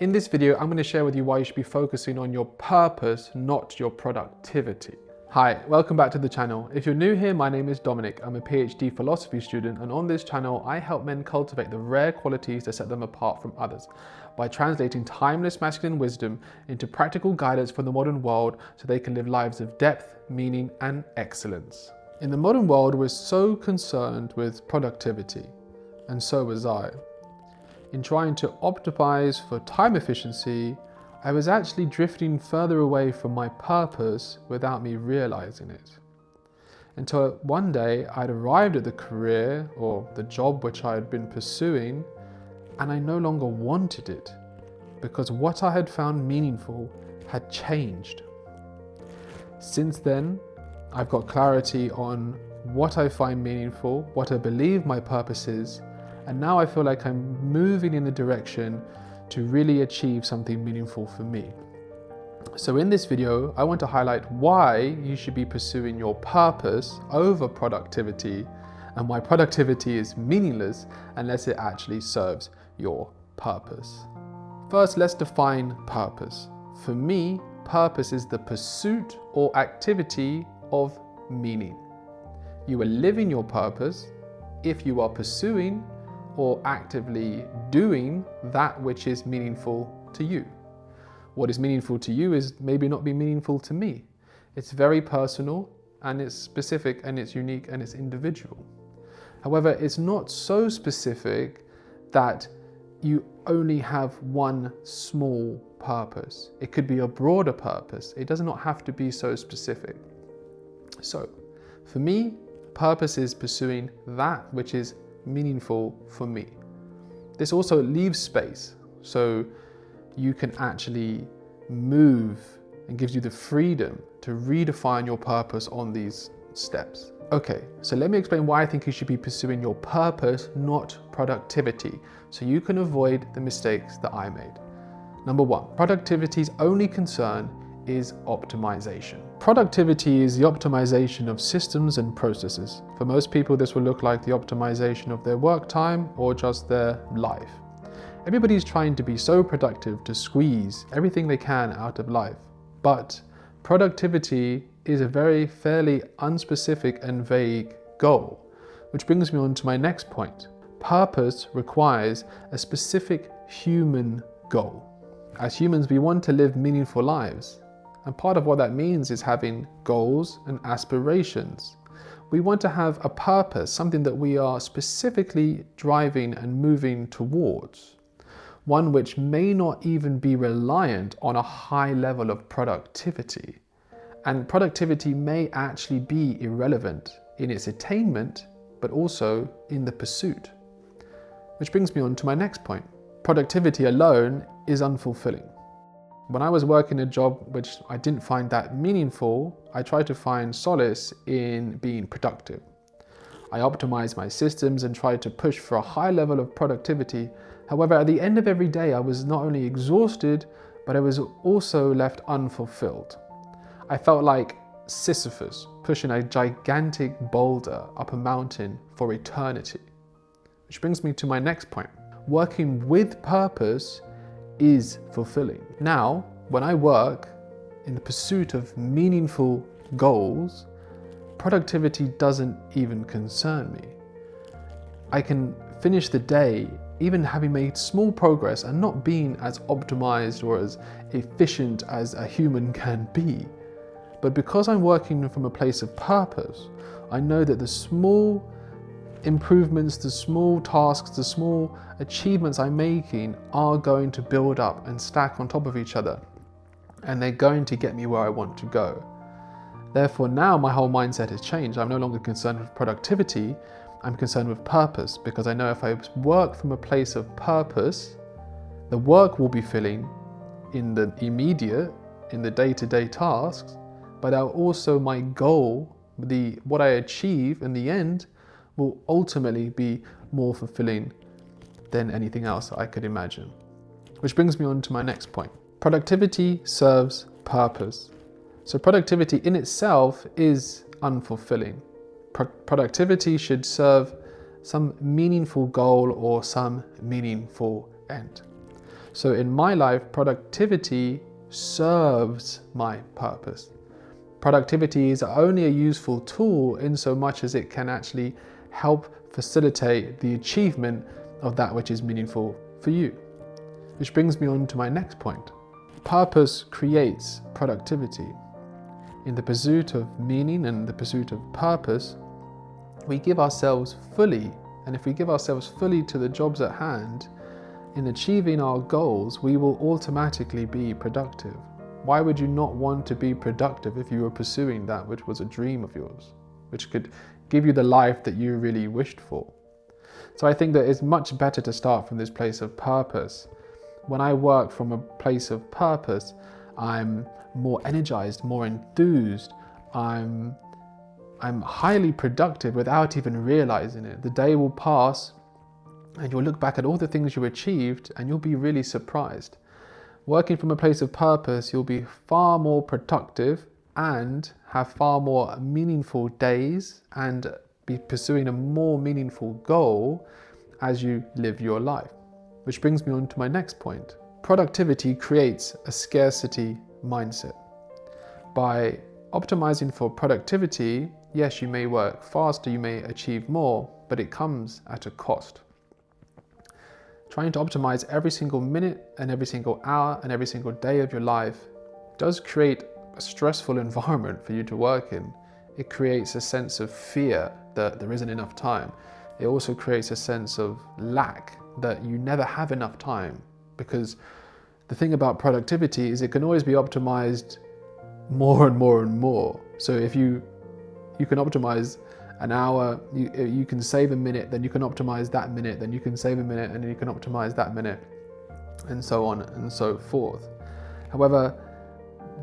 In this video, I'm going to share with you why you should be focusing on your purpose, not your productivity. Hi, welcome back to the channel. If you're new here, my name is Dominic. I'm a PhD philosophy student, and on this channel, I help men cultivate the rare qualities that set them apart from others by translating timeless masculine wisdom into practical guidance for the modern world so they can live lives of depth, meaning, and excellence. In the modern world, we're so concerned with productivity, and so was I. In trying to optimize for time efficiency, I was actually drifting further away from my purpose without me realizing it. Until one day I'd arrived at the career or the job which I had been pursuing, and I no longer wanted it because what I had found meaningful had changed. Since then, I've got clarity on what I find meaningful, what I believe my purpose is, and now I feel like I'm moving in the direction to really achieve something meaningful for me. So in this video, I want to highlight why you should be pursuing your purpose over productivity, and why productivity is meaningless unless it actually serves your purpose. First, let's define purpose. For me, purpose is the pursuit or activity of meaning. You are living your purpose if you are pursuing or actively doing that which is meaningful to you. What is meaningful to you is maybe not be meaningful to me. It's very personal, and it's specific, and it's unique, and it's individual. However, it's not so specific that you only have one small purpose. It could be a broader purpose. It does not have to be so specific. So, for me, purpose is pursuing that which is meaningful for me. This also leaves space so you can actually move and gives you the freedom to redefine your purpose on these steps. Okay, so let me explain why I think you should be pursuing your purpose, not productivity, so you can avoid the mistakes that I made. Number one, productivity's only concern is optimization. Productivity is the optimization of systems and processes. For most people, this will look like the optimization of their work time or just their life. Everybody's trying to be so productive to squeeze everything they can out of life. But productivity is a fairly unspecific and vague goal, which brings me on to my next point. Purpose requires a specific human goal. As humans, we want to live meaningful lives. And part of what that means is having goals and aspirations. We want to have a purpose, something that we are specifically driving and moving towards. One which may not even be reliant on a high level of productivity. And productivity may actually be irrelevant in its attainment, but also in the pursuit. Which brings me on to my next point. Productivity alone is unfulfilling. When I was working a job which I didn't find that meaningful, I tried to find solace in being productive. I optimized my systems and tried to push for a high level of productivity. However, at the end of every day, I was not only exhausted, but I was also left unfulfilled. I felt like Sisyphus pushing a gigantic boulder up a mountain for eternity. Which brings me to my next point. Working with purpose is fulfilling. Now, when I work in the pursuit of meaningful goals, productivity doesn't even concern me. I can finish the day even having made small progress and not being as optimized or as efficient as a human can be. But because I'm working from a place of purpose, I know that the small improvements, the small tasks, the small achievements I'm making are going to build up and stack on top of each other, and they're going to get me where I want to go. Therefore, now my whole mindset has changed. I'm no longer concerned with productivity, I'm concerned with purpose, because I know if I work from a place of purpose, the work will be filling in the immediate, in the day-to-day tasks, but also my goal, what I achieve in the end, will ultimately be more fulfilling than anything else I could imagine. Which brings me on to my next point. Productivity serves purpose. So productivity in itself is unfulfilling. Productivity should serve some meaningful goal or some meaningful end. So in my life, productivity serves my purpose. Productivity is only a useful tool in so much as it can actually help facilitate the achievement of that which is meaningful for you. Which brings me on to my next point. Purpose creates productivity. In the pursuit of meaning and the pursuit of purpose, we give ourselves fully, and if we give ourselves fully to the jobs at hand, in achieving our goals, we will automatically be productive. Why would you not want to be productive if you were pursuing that which was a dream of yours, which could give you the life that you really wished for? So I think that it's much better to start from this place of purpose. When I work from a place of purpose, I'm more energized, more enthused. I'm highly productive without even realizing it. The day will pass and you'll look back at all the things you achieved and you'll be really surprised. Working from a place of purpose, you'll be far more productive and have far more meaningful days and be pursuing a more meaningful goal as you live your life. Which brings me on to my next point. Productivity creates a scarcity mindset. By optimizing for productivity, yes, you may work faster, you may achieve more, but it comes at a cost. Trying to optimize every single minute and every single hour and every single day of your life does create a stressful environment for you to work in. It creates a sense of fear that there isn't enough time. It also creates a sense of lack, that you never have enough time, because the thing about productivity is it can always be optimized more and more and more. So if you can optimize an hour, you can save a minute, then you can optimize that minute, then you can save a minute, and then you can optimize that minute, and so on and so forth. However,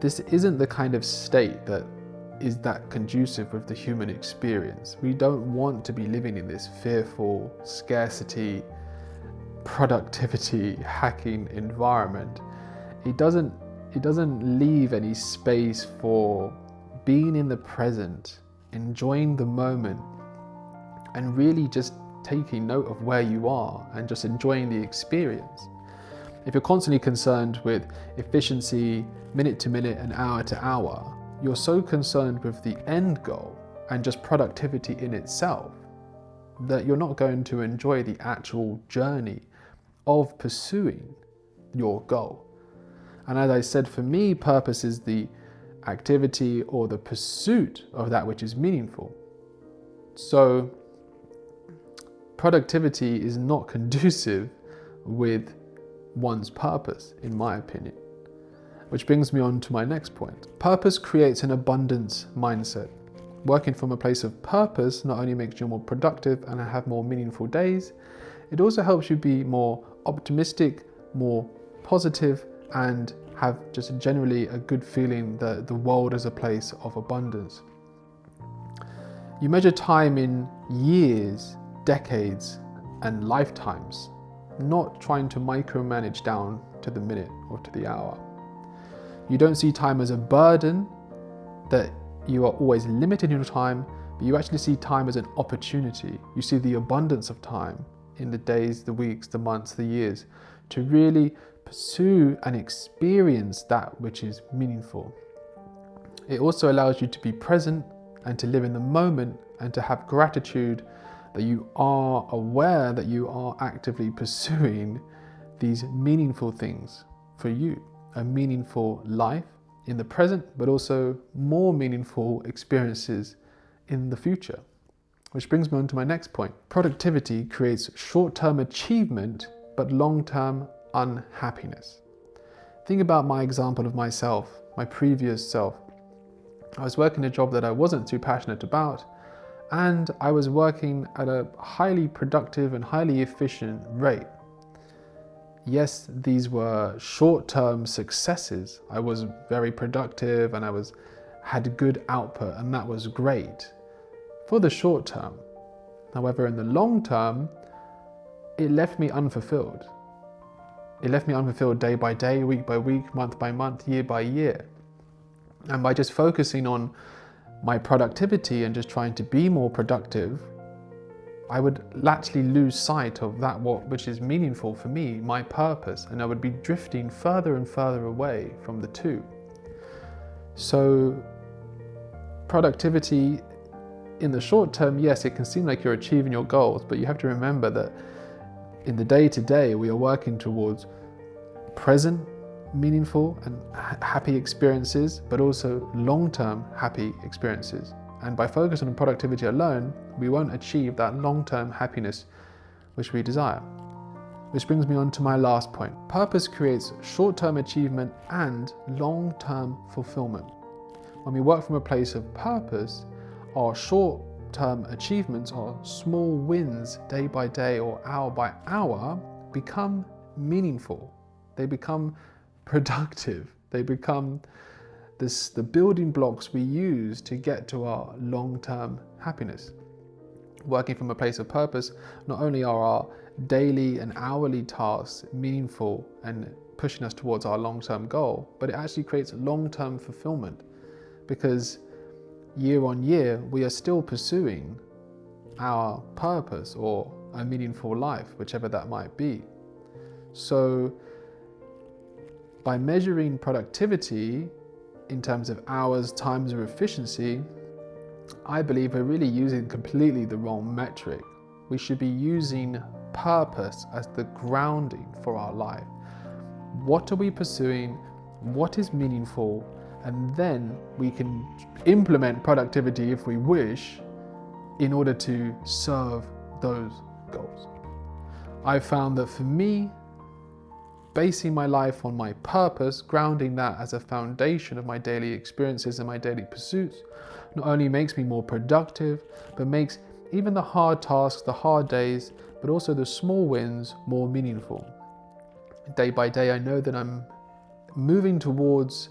this isn't the kind of state that is that conducive with the human experience. We don't want to be living in this fearful, scarcity, productivity hacking environment. It doesn't leave any space for being in the present, enjoying the moment, and really just taking note of where you are and just enjoying the experience. If you're constantly concerned with efficiency, minute to minute and hour to hour, you're so concerned with the end goal and just productivity in itself that you're not going to enjoy the actual journey of pursuing your goal. And as I said, for me, purpose is the activity or the pursuit of that which is meaningful. So productivity is not conducive with one's purpose, in my opinion. Which brings me on to my next point. Purpose creates an abundance mindset. Working from a place of purpose not only makes you more productive and have more meaningful days, it also helps you be more optimistic, more positive, and have just generally a good feeling that the world is a place of abundance. You measure time in years, decades, and lifetimes, not trying to micromanage down to the minute or to the hour. You don't see time as a burden, that you are always limited in your time, but you actually see time as an opportunity. You see the abundance of time in the days, the weeks, the months, the years, to really pursue and experience that which is meaningful. It also allows you to be present and to live in the moment and to have gratitude that you are aware that you are actively pursuing these meaningful things for you. A meaningful life in the present, but also more meaningful experiences in the future. Which brings me on to my next point. Productivity creates short-term achievement, but long-term unhappiness. Think about my example of myself, my previous self. I was working a job that I wasn't too passionate about, and I was working at a highly productive and highly efficient rate. Yes, these were short-term successes. I was very productive and I had good output, and that was great for the short term. However, in the long term, it left me unfulfilled. It left me unfulfilled day by day, week by week, month by month, year by year. And by just focusing on my productivity and just trying to be more productive, I would actually lose sight of that which is meaningful for me, my purpose, and I would be drifting further and further away from the two. So productivity in the short term, yes, it can seem like you're achieving your goals, but you have to remember that in the day-to-day, we are working towards present, meaningful and happy experiences, but also long-term happy experiences. And by focusing on productivity alone, we won't achieve that long-term happiness which we desire. Which brings me on to my last point. Purpose creates short-term achievement and long-term fulfillment. When we work from a place of purpose, our short-term achievements, our small wins day by day or hour by hour, become meaningful. They become productive. They become the building blocks we use to get to our long-term happiness. Working from a place of purpose, not only are our daily and hourly tasks meaningful and pushing us towards our long-term goal, but it actually creates long-term fulfillment, because year on year we are still pursuing our purpose or a meaningful life, whichever that might be. So by measuring productivity in terms of hours, times, or efficiency, I believe we're really using completely the wrong metric. We should be using purpose as the grounding for our life. What are we pursuing? What is meaningful? And then we can implement productivity if we wish in order to serve those goals. I've found that for me, basing my life on my purpose, grounding that as a foundation of my daily experiences and my daily pursuits, not only makes me more productive, but makes even the hard tasks, the hard days, but also the small wins more meaningful. Day by day, I know that I'm moving towards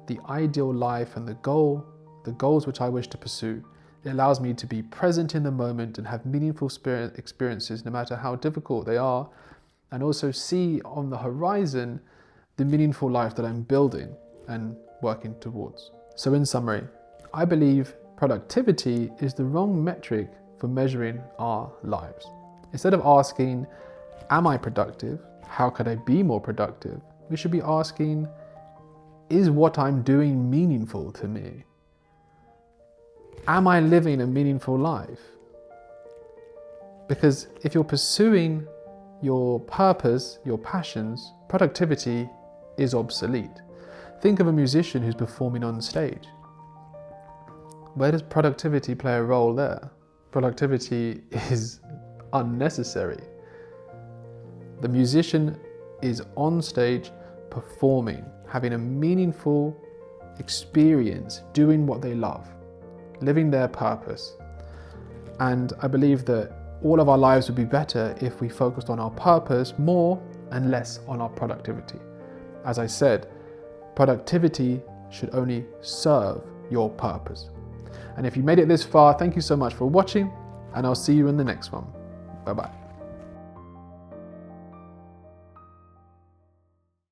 the ideal life and the goals which I wish to pursue. It allows me to be present in the moment and have meaningful experiences, no matter how difficult they are, and also see on the horizon the meaningful life that I'm building and working towards. So in summary, I believe productivity is the wrong metric for measuring our lives. Instead of asking, am I productive? How could I be more productive? We should be asking, is what I'm doing meaningful to me? Am I living a meaningful life? Because if you're pursuing your purpose, your passions, productivity is obsolete. Think of a musician who's performing on stage. Where does productivity play a role there? Productivity is unnecessary. The musician is on stage performing, having a meaningful experience, doing what they love, living their purpose. And I believe that all of our lives would be better if we focused on our purpose more and less on our productivity. As I said, productivity should only serve your purpose. And if you made it this far, thank you so much for watching, and I'll see you in the next one. Bye-bye.